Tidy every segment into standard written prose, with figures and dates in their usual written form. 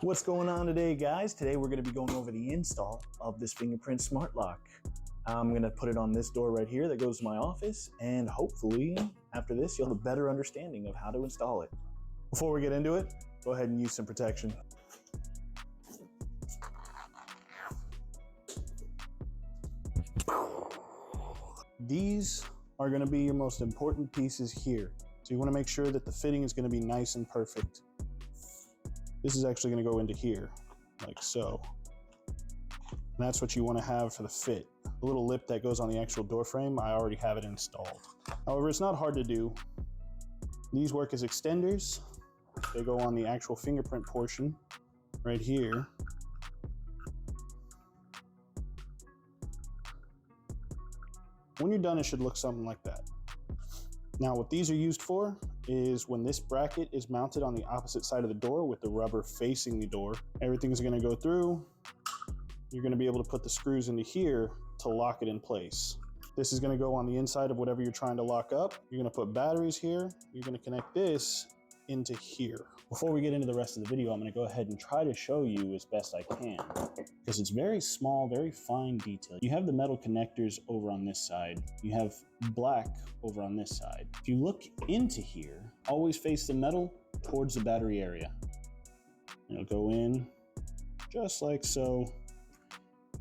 What's going on today, guys? Today we're going to be going over the install of this Fingerprint Smart Lock. I'm going to put it on this door right here that goes to my office, and hopefully after this you'll have a better understanding of how to install it. Before we get into it, go ahead and use some protection. These are going to be your most important pieces here. So you want to make sure that the fitting is going to be nice and perfect. This is actually going to go into here, like so. And that's what you want to have for the fit. The little lip that goes on the actual door frame, I already have it installed. However, it's not hard to do. These work as extenders. They go on the actual fingerprint portion right here. When you're done, it should look something like that. Now, what these are used for is when this bracket is mounted on the opposite side of the door with the rubber facing the door, everything's going to go through. You're going to be able to put the screws into here to lock it in place. This is going to go on the inside of whatever you're trying to lock up. You're going to put batteries here. You're going to connect this into here. Before we get into the rest of the video, I'm going to go ahead and try to show you as best I can, because it's very small, very fine detail. You have the metal connectors over on this side. You have black over on this side. If you look into here, always face the metal towards the battery area. It'll go in just like so,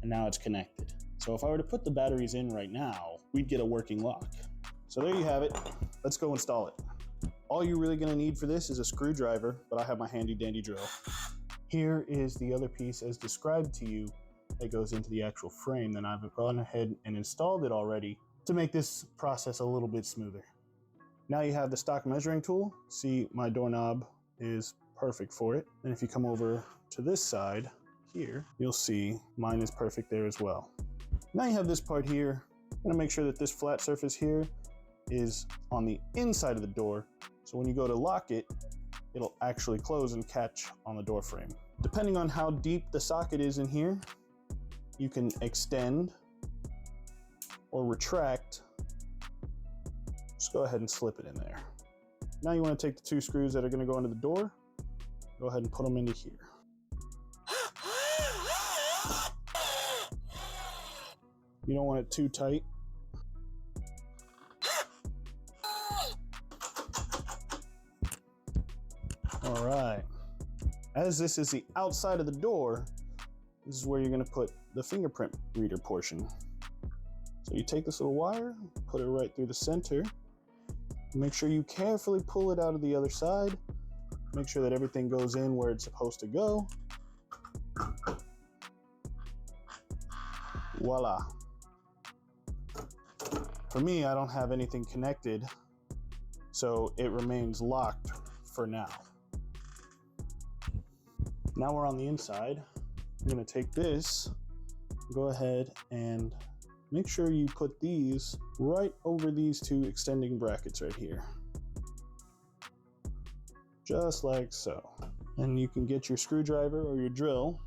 and now it's connected. So if I were to put the batteries in right now, we'd get a working lock. So there you have it. Let's go install it. All you're really going to need for this is a screwdriver, but I have my handy dandy drill. Here is the other piece as described to you that goes into the actual frame. Then I've gone ahead and installed it already to make this process a little bit smoother. Now you have the stock measuring tool. See, my doorknob is perfect for it. And if you come over to this side here, you'll see mine is perfect there as well. Now you have this part here. I'm going to make sure that this flat surface here is on the inside of the door. So when you go to lock it, it'll actually close and catch on the door frame. Depending on how deep the socket is in here, you can extend or retract. Just go ahead and slip it in there. Now you want to take the two screws that are going to go into the door, go ahead and put them into here. You don't want it too tight. All right, as this is the outside of the door, this is where you're going to put the fingerprint reader portion. So you take this little wire, put it right through the center. Make sure you carefully pull it out of the other side. Make sure that everything goes in where it's supposed to go. Voila. For me, I don't have anything connected, so it remains locked for now. Now we're on the inside. I'm going to take this, go ahead and make sure you put these right over these two extending brackets right here. Just like so. And you can get your screwdriver or your drill.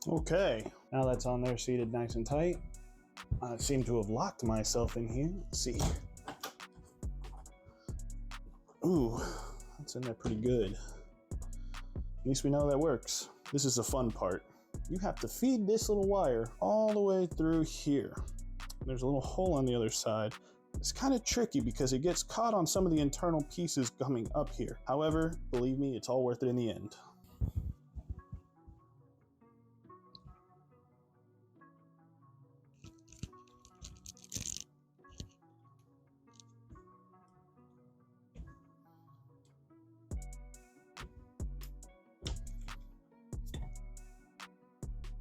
Okay, now that's on there seated nice and tight. I seem to have locked myself in here. Let's see. Ooh, that's in there pretty good. At least we know that works. This is the fun part. You have to feed this little wire all the way through here. There's a little hole on the other side. It's kind of tricky because it gets caught on some of the internal pieces coming up here. However, believe me, it's all worth it in the end.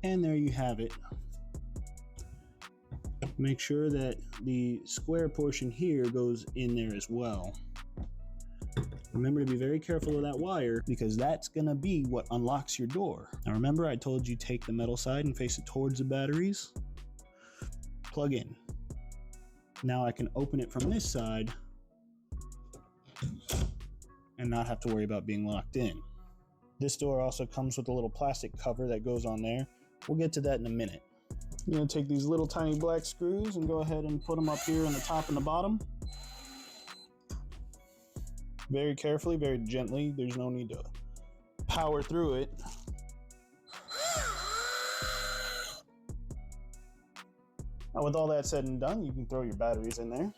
And there you have it. Make sure that the square portion here goes in there as well. Remember to be very careful of that wire because that's gonna be what unlocks your door. Now remember I told you take the metal side and face it towards the batteries. Plug in. Now I can open it from this side and not have to worry about being locked in. This door also comes with a little plastic cover that goes on there. We'll get to that in a minute. I'm going to take these little tiny black screws and go ahead and put them up here on the top and the bottom. Very carefully, very gently. There's no need to power through it. Now with all that said and done, you can throw your batteries in there.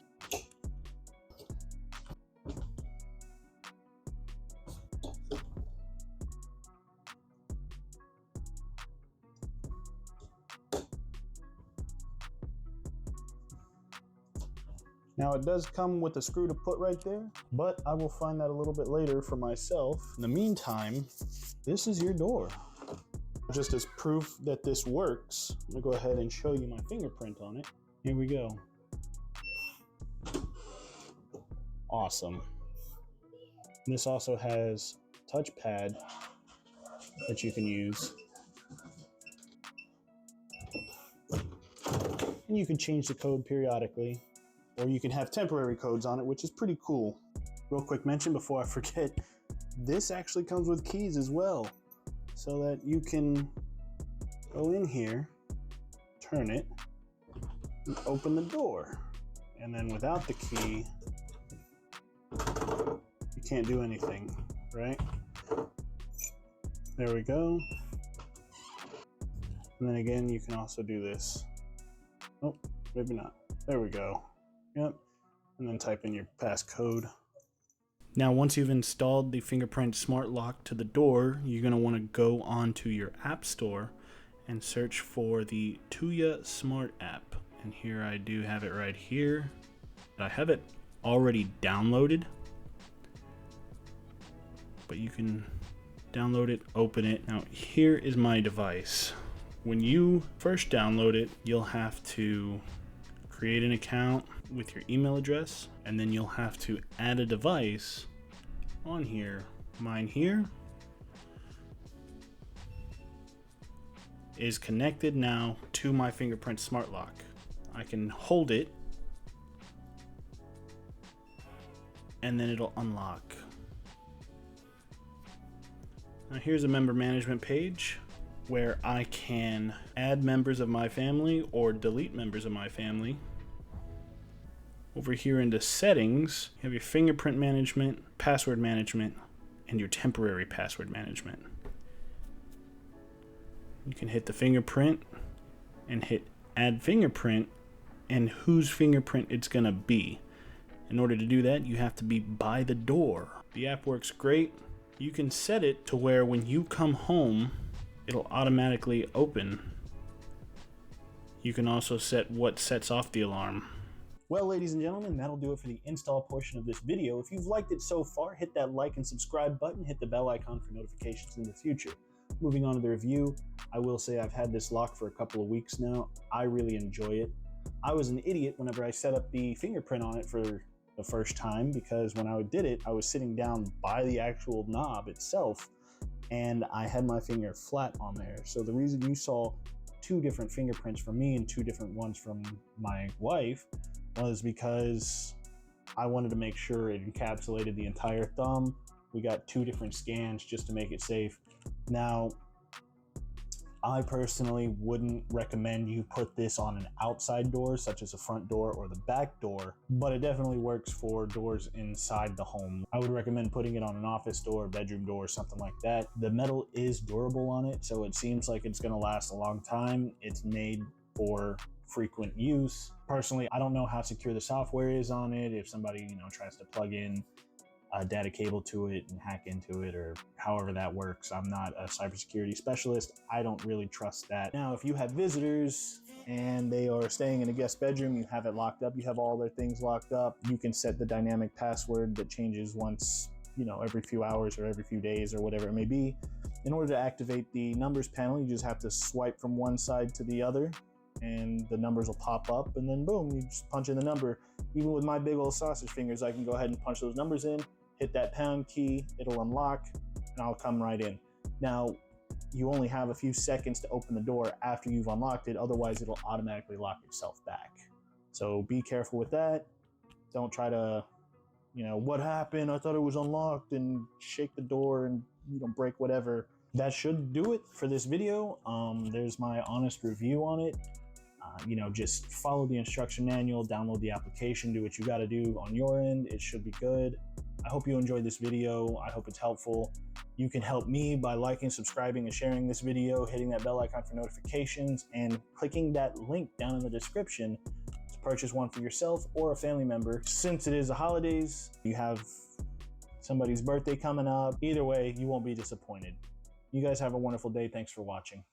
Now it does come with a screw to put right there, but I will find that a little bit later for myself. In the meantime, this is your door. Just as proof that this works, I'm gonna go ahead and show you my fingerprint on it. Here we go. Awesome. This also has a touchpad that you can use. And you can change the code periodically, or you can have temporary codes on it, which is pretty cool. Real quick mention before I forget, this actually comes with keys as well, so that you can go in here, turn it, and open the door. And then without the key, you can't do anything, right? There we go. And then again, you can also do this. Oh, maybe not. There we go. Yep. And then type in your passcode. Now, once you've installed the Fingerprint Smart Lock to the door, you're going to want to go onto your app store and search for the Tuya Smart app. And here I do have it right here. I have it already downloaded, but you can download it, open it. Now, here is my device. When you first download it, you'll have to create an account with your email address, and then you'll have to add a device on here. Mine here is connected now to my Fingerprint Smart Lock. I can hold it and then it'll unlock. Now here's a member management page where I can add members of my family or delete members of my family. Over here into settings, you have your fingerprint management, password management, and your temporary password management. You can hit the fingerprint and hit add fingerprint and whose fingerprint it's gonna be. In order to do that, you have to be by the door. The app works great. You can set it to where when you come home, it'll automatically open. You can also set what sets off the alarm. Well, ladies and gentlemen, that'll do it for the install portion of this video. If you've liked it so far, hit that like and subscribe button, hit the bell icon for notifications in the future. Moving on to the review, I will say I've had this lock for a couple of weeks now. I really enjoy it. I was an idiot whenever I set up the fingerprint on it for the first time, because when I did it, I was sitting down by the actual knob itself and I had my finger flat on there. So the reason you saw two different fingerprints from me and two different ones from my wife was because I wanted to make sure it encapsulated the entire thumb. We got two different scans just to make it safe. Now, I personally wouldn't recommend you put this on an outside door, such as a front door or the back door, but it definitely works for doors inside the home. I would recommend putting it on an office door, bedroom door, something like that. The metal is durable on it, so it seems like it's gonna last a long time. It's made for frequent use. Personally, I don't know how secure the software is on it. If somebody, tries to plug in a data cable to it and hack into it, or however that works. I'm not a cybersecurity specialist. I don't really trust that. Now, if you have visitors and they are staying in a guest bedroom, you have it locked up, you have all their things locked up, you can set the dynamic password that changes once, every few hours or every few days or whatever it may be. In order to activate the numbers panel, you just have to swipe from one side to the other and the numbers will pop up, and then boom, you just punch in the number. Even with my big old sausage fingers, I can go ahead and punch those numbers in, hit that pound key, it'll unlock, and I'll come right in. Now, you only have a few seconds to open the door after you've unlocked it, otherwise it'll automatically lock itself back. So be careful with that. Don't try to, what happened? I thought it was unlocked, and shake the door and you don't break whatever. That should do it for this video. There's my honest review on it. You know, just follow the instruction manual, download the application, do what you got to do on your end. It should be good. I hope you enjoyed this video. I hope it's helpful. You can help me by liking, subscribing, and sharing this video, hitting that bell icon for notifications, and clicking that link down in the description to purchase one for yourself or a family member. Since it is the holidays, you have somebody's birthday coming up. Either way, you won't be disappointed. You guys have a wonderful day. Thanks for watching.